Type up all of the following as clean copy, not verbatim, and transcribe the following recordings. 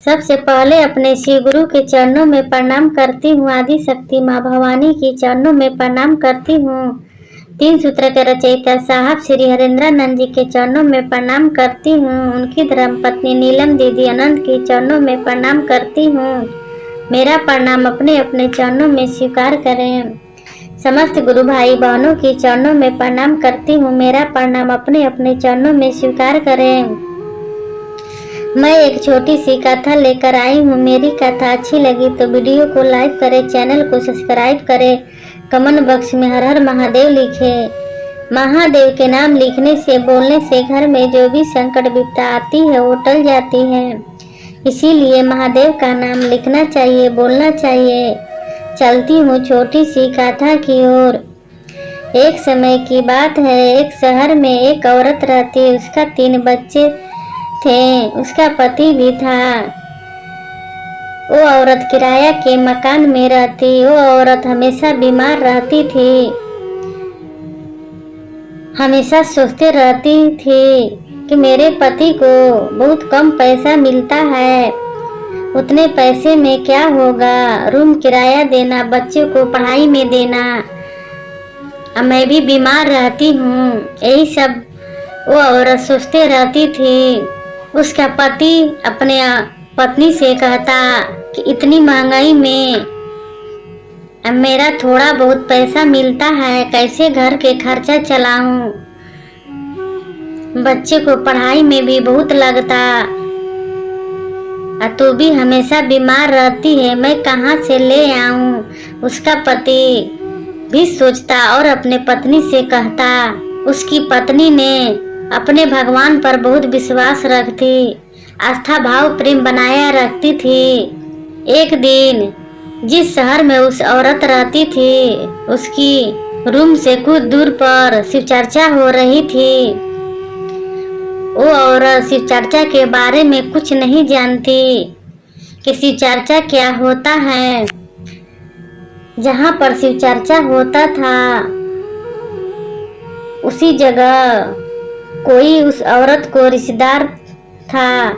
सबसे पहले अपने श्री गुरु के चरणों में प्रणाम करती हूँ। आदि शक्ति माँ भवानी के चरणों में प्रणाम करती हूँ। 3 सूत्र के रचयिता साहब श्री हरेंद्रानंद जी के चरणों में प्रणाम करती हूँ। उनकी धर्मपत्नी नीलम दीदी अनंत के चरणों में प्रणाम करती हूँ। मेरा प्रणाम अपने अपने चरणों में स्वीकार करें। समस्त गुरु भाई बहनों के चरणों में प्रणाम करती हूँ। मेरा प्रणाम अपने अपने चरणों में स्वीकार करें। मैं एक छोटी सी कथा लेकर आई हूँ। मेरी कथा अच्छी लगी तो वीडियो को लाइक करें, चैनल को सब्सक्राइब करें, कमेंट बॉक्स में हर हर महादेव लिखें। महादेव के नाम लिखने से, बोलने से घर में जो भी संकट विपदा आती है वो टल जाती है। इसीलिए महादेव का नाम लिखना चाहिए, बोलना चाहिए। चलती हूँ छोटी सी कथा की ओर। एक समय की बात है, एक शहर में एक औरत रहती। उसका 3 बच्चे थे, उसका पति भी था। वो औरत किराया के मकान में रहती। वो औरत हमेशा बीमार रहती थी। हमेशा सोचते रहती थी कि मेरे पति को बहुत कम पैसा मिलता है, उतने पैसे में क्या होगा, रूम किराया देना, बच्चों को पढ़ाई में देना, अब मैं भी बीमार रहती हूँ। यही सब वो औरत सोचते रहती थी। उसका पति अपने पत्नी से कहता कि इतनी महंगाई में अब मेरा थोड़ा बहुत पैसा मिलता है, कैसे घर के खर्चा चलाऊं, बच्चे को पढ़ाई में भी बहुत लगता, तू भी हमेशा बीमार रहती है, मैं कहाँ से ले आऊं। उसका पति भी सोचता और अपने पत्नी से कहता। उसकी पत्नी ने अपने भगवान पर बहुत विश्वास रखती, आस्था भाव प्रेम बनाया रखती थी। एक दिन जिस शहर में उस औरत रहती थी, उसकी रूम से कुछ दूर पर शिव चर्चा हो रही थी। वो औरत शिव चर्चा के बारे में कुछ नहीं जानती कि शिव चर्चा क्या होता है। जहाँ पर शिव चर्चा होता था उसी जगह कोई उस औरत को रिश्तेदार था।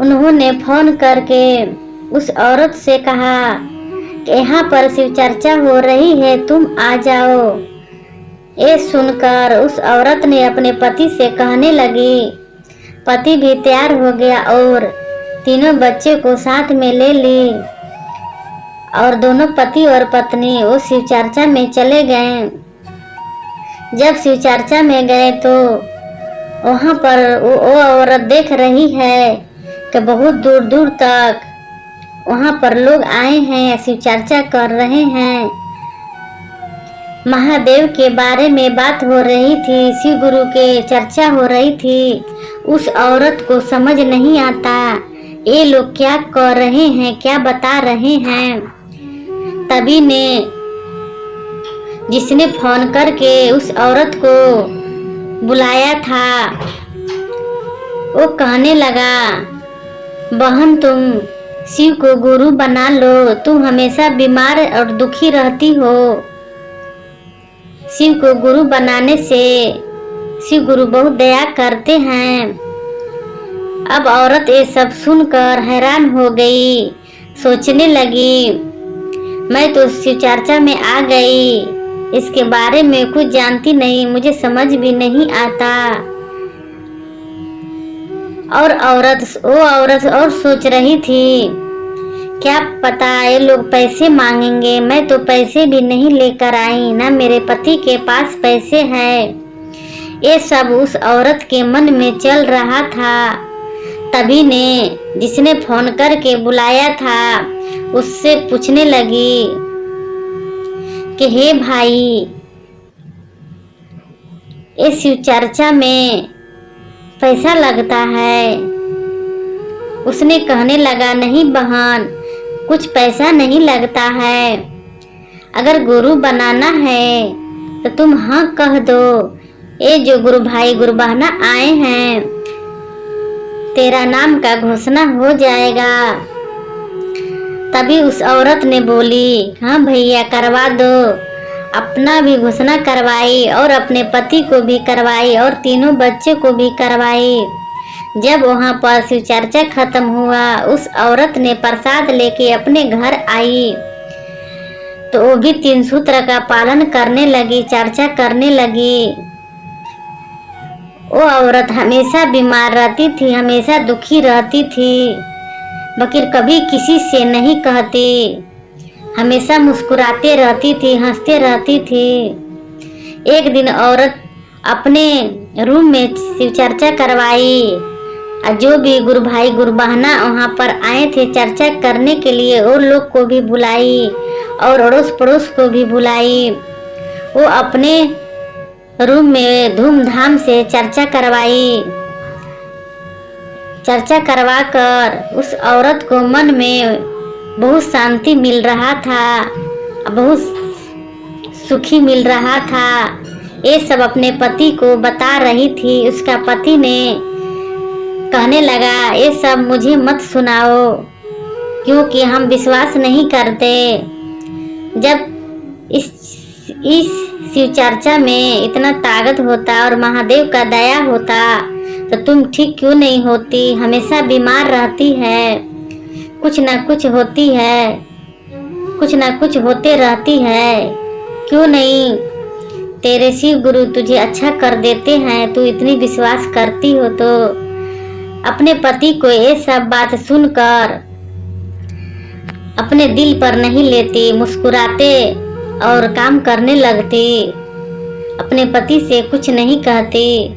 उन्होंने फोन करके उस औरत से कहा कि यहाँ पर शिव चर्चा हो रही है, तुम आ जाओ। ये सुनकर उस औरत ने अपने पति से कहने लगी। पति भी तैयार हो गया और तीनों बच्चे को साथ में ले ली और दोनों पति और पत्नी वो शिव चर्चा में चले गए। जब शिव चर्चा में गए तो वहाँ पर वो औरत देख रही है कि बहुत दूर दूर तक वहाँ पर लोग आए हैं, शिव चर्चा कर रहे हैं। महादेव के बारे में बात हो रही थी, शिव गुरु के चर्चा हो रही थी। उस औरत को समझ नहीं आता ये लोग क्या कर रहे हैं, क्या बता रहे हैं। तभी ने जिसने फोन करके उस औरत को बुलाया था वो कहने लगा, बहन तुम शिव को गुरु बना लो, तुम हमेशा बीमार और दुखी रहती हो। शिव को गुरु बनाने से शिव गुरु बहुत दया करते हैं। अब औरत ये सब सुनकर हैरान हो गई, सोचने लगी मैं तो शिव चर्चा में आ गई, इसके बारे में कुछ जानती नहीं, मुझे समझ भी नहीं आता। और वो औरत और सोच रही थी क्या पता ये लोग पैसे मांगेंगे, मैं तो पैसे भी नहीं लेकर आई, ना मेरे पति के पास पैसे हैं। ये सब उस औरत के मन में चल रहा था। तभी ने जिसने फोन करके बुलाया था उससे पूछने लगी कि हे भाई ये शिव चर्चा में पैसा लगता है। उसने कहने लगा नहीं बहन, कुछ पैसा नहीं लगता है, अगर गुरु बनाना है तो तुम हाँ कह दो। ये जो गुरु भाई गुरु बहना आए हैं तेरा नाम का घोषणा हो जाएगा। तभी उस औरत ने बोली हाँ भैया करवा दो। अपना भी घोषणा करवाई और अपने पति को भी करवाई और तीनों बच्चे को भी करवाई। जब वहाँ पर शिव चर्चा खत्म हुआ, उस औरत ने प्रसाद लेके अपने घर आई तो वो भी 3 सूत्र का पालन करने लगी, चर्चा करने लगी। वो औरत हमेशा बीमार रहती थी, हमेशा दुखी रहती थी, मगर कभी किसी से नहीं कहती, हमेशा मुस्कुराते रहती थी, हंसते रहती थी। एक दिन औरत अपने रूम में शिव चर्चा करवाई और जो भी गुरु भाई गुरु बहना वहाँ पर आए थे चर्चा करने के लिए, वो लोग को भी बुलाई और अड़ोस पड़ोस को भी बुलाई। वो अपने रूम में धूमधाम से चर्चा करवाई। चर्चा करवा कर उस औरत को मन में बहुत शांति मिल रहा था, बहुत सुखी मिल रहा था। ये सब अपने पति को बता रही थी। उसका पति ने कहने लगा, ये सब मुझे मत सुनाओ, क्योंकि हम विश्वास नहीं करते। जब इस शिव चर्चा में इतना ताकत होता और महादेव का दया होता तो तुम ठीक क्यों नहीं होती? हमेशा बीमार रहती है, कुछ ना कुछ होती है, कुछ ना कुछ होते रहती है, क्यों नहीं? तेरे शिव गुरु तुझे अच्छा कर देते हैं, तू इतनी विश्वास करती हो तो। अपने पति को ये सब बात सुनकर अपने दिल पर नहीं लेती, मुस्कुराते और काम करने लगती, अपने पति से कुछ नहीं कहती।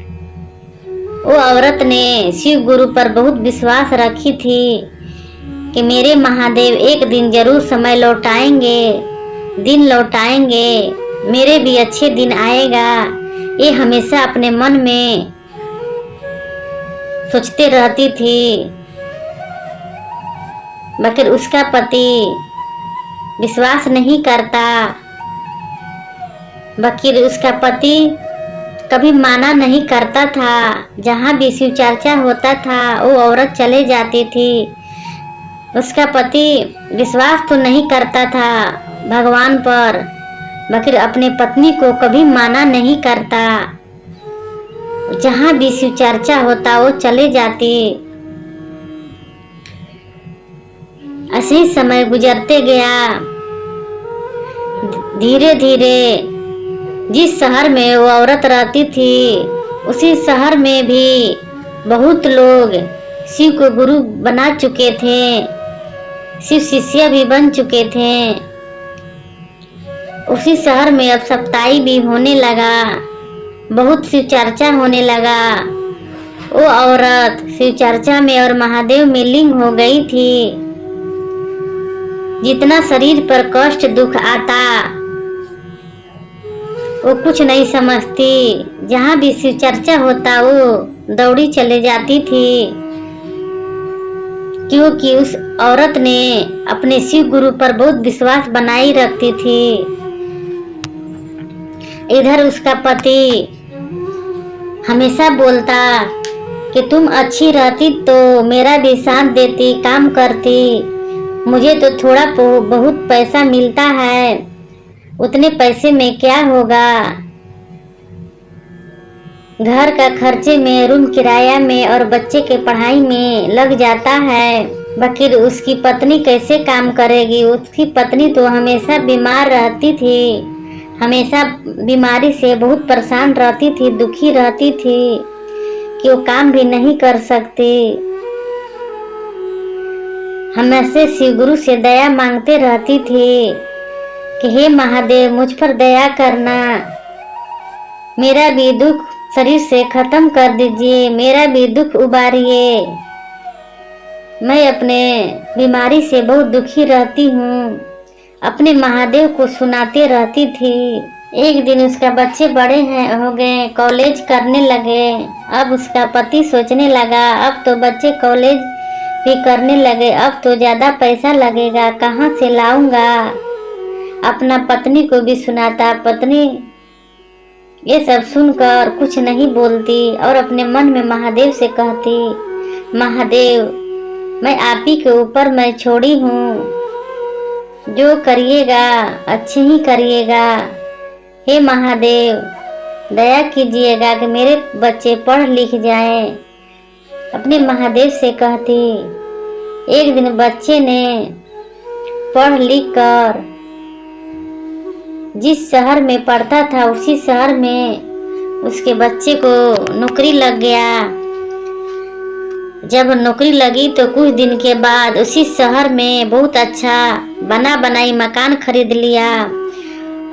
वो औरत ने शिव गुरु पर बहुत विश्वास रखी थी कि मेरे महादेव एक दिन जरूर समय लौटाएंगे, दिन लौटाएंगे, मेरे भी अच्छे दिन आएगा। ये हमेशा अपने मन में सोचते रहती थी, मगर उसका पति विश्वास नहीं करता। मगर उसका पति कभी माना नहीं करता था। जहाँ भी शिव चर्चा होता था वो औरत चले जाती थी। उसका पति विश्वास तो नहीं करता था भगवान पर, मगर अपने पत्नी को कभी माना नहीं करता। जहाँ भी शिव चर्चा होता वो चले जाती। ऐसे ही समय गुजरते गया। धीरे धीरे जिस शहर में वो औरत रहती थी, उसी शहर में भी बहुत लोग शिव को गुरु बना चुके थे, शिव शिष्य भी बन चुके थे। उसी शहर में अब सप्ताही भी होने लगा, बहुत शिव चर्चा होने लगा। वो औरत शिव चर्चा में और महादेव में लीन हो गई थी। जितना शरीर पर कष्ट दुख आता वो कुछ नहीं समझती। जहाँ भी शिव चर्चा होता वो दौड़ी चले जाती थी, क्योंकि उस औरत ने अपने शिव गुरु पर बहुत विश्वास बनाई रखती थी। इधर उसका पति हमेशा बोलता कि तुम अच्छी रहती तो मेरा भी साथ देती, काम करती, मुझे तो थोड़ा बहुत पैसा मिलता है, उतने पैसे में क्या होगा? घर का खर्चे में, रूम किराया में और बच्चे के पढ़ाई में लग जाता है। बकीर उसकी पत्नी कैसे काम करेगी? उसकी पत्नी तो हमेशा बीमार रहती थी, हमेशा बीमारी से बहुत परेशान रहती थी, दुखी रहती थी कि वो काम भी नहीं कर सकती। हमेशा शिव गुरु से दया मांगते रहती थी कि हे महादेव मुझ पर दया करना, मेरा भी दुख शरीर से खत्म कर दीजिए, मेरा भी दुख उबारिए, मैं अपने बीमारी से बहुत दुखी रहती हूँ। अपने महादेव को सुनाते रहती थी। एक दिन उसका बच्चे बड़े हो गए, कॉलेज करने लगे। अब उसका पति सोचने लगा अब तो बच्चे कॉलेज भी करने लगे, अब तो ज्यादा पैसा लगेगा, कहाँ से लाऊंगा? अपना पत्नी को भी सुनाता। पत्नी ये सब सुनकर कुछ नहीं बोलती और अपने मन में महादेव से कहती, महादेव मैं आप ही के ऊपर मैं छोड़ी हूँ, जो करिएगा अच्छे ही करिएगा। हे महादेव दया कीजिएगा कि मेरे बच्चे पढ़ लिख जाएं अपने महादेव से कहती। एक दिन बच्चे ने पढ़ लिख कर जिस शहर में पढ़ता था उसी शहर में उसके बच्चे को नौकरी लग गया। जब नौकरी लगी तो कुछ दिन के बाद उसी शहर में बहुत अच्छा बना बनाई मकान खरीद लिया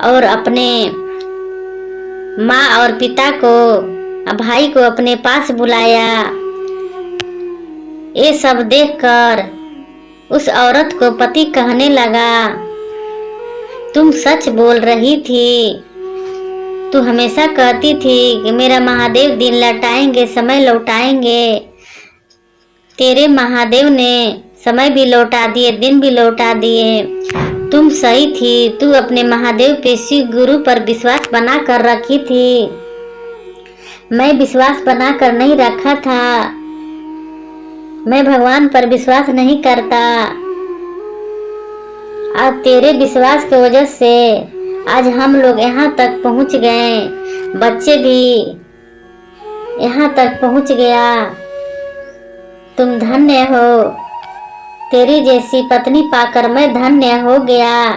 और अपने माँ और पिता को भाई को अपने पास बुलाया। ये सब देखकर उस औरत को पति कहने लगा, तुम सच बोल रही थी, तू हमेशा कहती थी कि मेरा महादेव दिन लौटाएंगे, समय लौटाएंगे। तेरे महादेव ने समय भी लौटा दिए, दिन भी लौटा दिए। तुम सही थी, तू अपने महादेव पे शिव गुरु पर विश्वास बना कर रखी थी। मैं विश्वास बना कर नहीं रखा था, मैं भगवान पर विश्वास नहीं करता। आज तेरे विश्वास की वजह से आज हम लोग यहाँ तक पहुँच गए, बच्चे भी यहाँ तक पहुँच गया। तुम धन्य हो, तेरी जैसी पत्नी पाकर मैं धन्य हो गया।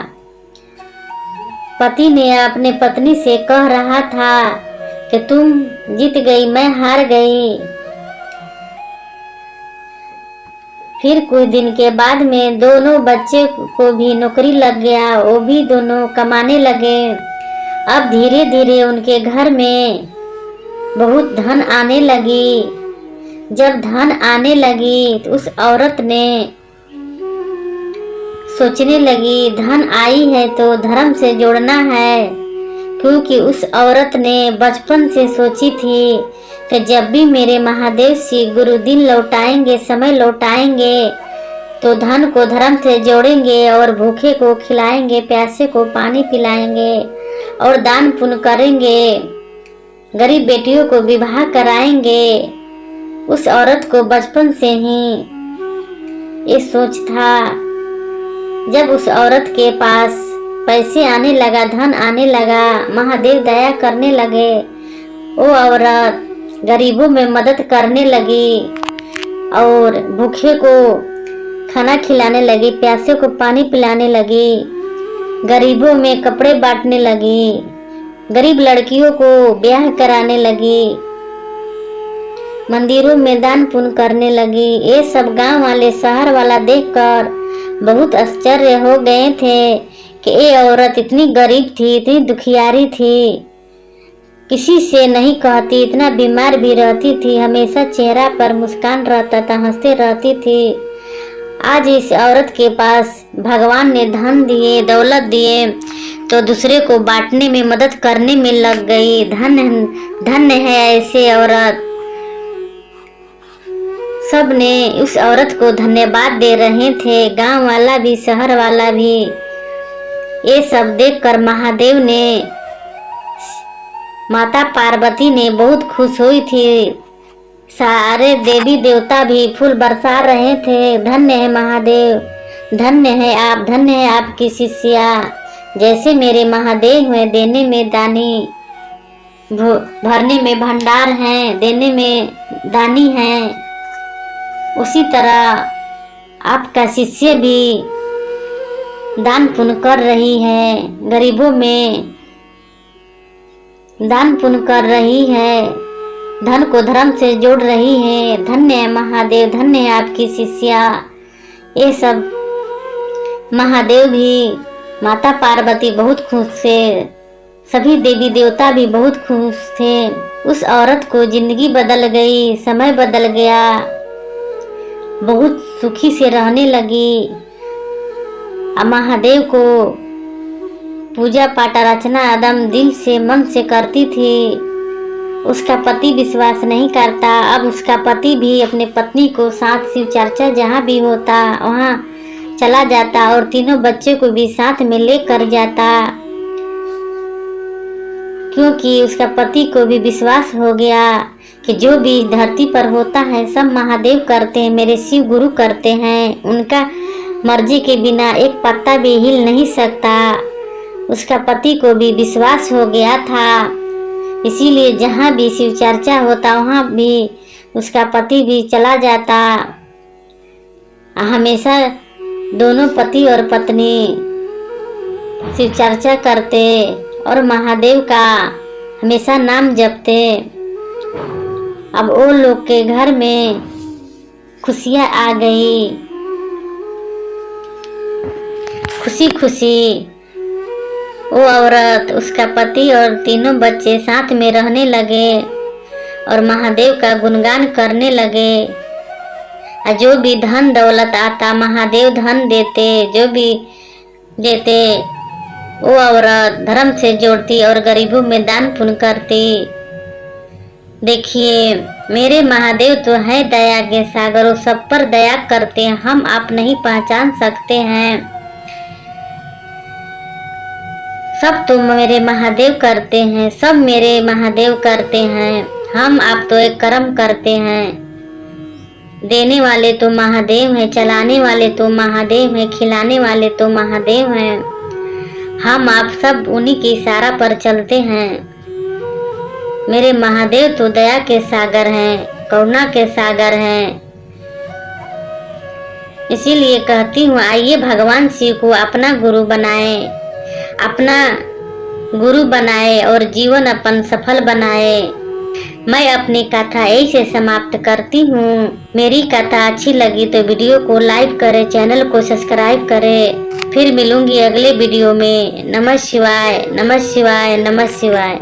पति ने अपने पत्नी से कह रहा था कि तुम जीत गई, मैं हार गई। फिर कुछ दिन के बाद में दोनों बच्चे को भी नौकरी लग गया, वो भी दोनों कमाने लगे। अब धीरे धीरे उनके घर में बहुत धन आने लगी। जब धन आने लगी तो उस औरत ने सोचने लगी धन आई है तो धर्म से जोड़ना है, क्योंकि उस औरत ने बचपन से सोची थी कि जब भी मेरे महादेव श्री गुरु दिन लौटाएंगे, समय लौटाएंगे तो धन को धर्म से जोड़ेंगे और भूखे को खिलाएंगे, प्यासे को पानी पिलाएंगे और दान पुण्य करेंगे, गरीब बेटियों को विवाह कराएंगे। उस औरत को बचपन से ही ये सोच था। जब उस औरत के पास पैसे आने लगा, धन आने लगा, महादेव दया करने लगे, वो औरत गरीबों में मदद करने लगी और भूखे को खाना खिलाने लगी, प्यासे को पानी पिलाने लगी, गरीबों में कपड़े बांटने लगी, गरीब लड़कियों को ब्याह कराने लगी, मंदिरों में दान पुण्य करने लगी। ये सब गांव वाले शहर वाला देखकर बहुत आश्चर्य हो गए थे कि ये औरत इतनी गरीब थी, इतनी दुखियारी थी, किसी से नहीं कहती, इतना बीमार भी रहती थी, हमेशा चेहरा पर मुस्कान रहता था, हंसते रहती थी। आज इस औरत के पास भगवान ने धन दिए, दौलत दिए तो दूसरे को बांटने में, मदद करने में लग गई। धन्य है ऐसे औरत। सब ने उस औरत को धन्यवाद दे रहे थे, गांव वाला भी, शहर वाला भी। ये सब देखकर महादेव ने, माता पार्वती ने बहुत खुश हुई थी। सारे देवी देवता भी फूल बरसा रहे थे। धन्य है महादेव, धन्य है आप, धन्य है आपकी शिष्या। जैसे मेरे महादेव हुए, देने में दानी, भरने में भंडार हैं, देने में दानी हैं, उसी तरह आपका शिष्य भी दान पुण्य कर रही है, गरीबों में दान पुण्य कर रही है, धन को धर्म से जोड़ रही है। धन्य है महादेव, धन्य है आपकी शिष्या। ये सब महादेव भी, माता पार्वती बहुत खुश थे, सभी देवी देवता भी बहुत खुश थे। उस औरत को जिंदगी बदल गई, समय बदल गया, बहुत सुखी से रहने लगी। महादेव को पूजा पाठ अर्चना एकदम दिल से, मन से करती थी। उसका पति विश्वास नहीं करता। अब उसका पति भी अपने पत्नी को साथ शिव चर्चा जहाँ भी होता वहाँ चला जाता और तीनों बच्चे को भी साथ में लेकर जाता, क्योंकि उसका पति को भी विश्वास हो गया कि जो भी धरती पर होता है सब महादेव करते हैं, मेरे शिव गुरु करते हैं, उनका मर्जी के बिना एक पत्ता भी हिल नहीं सकता। उसका पति को भी विश्वास हो गया था, इसीलिए जहाँ भी शिव चर्चा होता वहाँ भी उसका पति भी चला जाता। हमेशा दोनों पति और पत्नी शिव चर्चा करते और महादेव का हमेशा नाम जपते। अब वो लोग के घर में खुशियाँ आ गई। खुशी खुशी वो औरत, उसका पति और तीनों बच्चे साथ में रहने लगे और महादेव का गुणगान करने लगे। जो भी धन दौलत आता महादेव धन देते, जो भी देते वो औरत धर्म से जोड़ती और गरीबों में दान पुण्य करती। देखिए मेरे महादेव तो है दया के सागर, वो सब पर दया करते हैं, हम आप नहीं पहचान सकते हैं। सब तो मेरे महादेव करते हैं, सब मेरे महादेव करते हैं, हम आप तो एक कर्म करते हैं। देने वाले तो महादेव हैं, चलाने वाले तो महादेव हैं, खिलाने वाले तो महादेव हैं। हम आप सब उन्हीं के इशारा पर चलते हैं। मेरे महादेव तो दया के सागर हैं, करुणा के सागर हैं। इसीलिए कहती हूँ आइए भगवान शिव को अपना गुरु बनाए, अपना गुरु बनाए और जीवन अपन सफल बनाए। मैं अपनी कथा ऐसे समाप्त करती हूँ। मेरी कथा अच्छी लगी तो वीडियो को लाइक करें, चैनल को सब्सक्राइब करें। फिर मिलूंगी अगले वीडियो में। नमः शिवाय, नमः शिवाय, नमः शिवाय।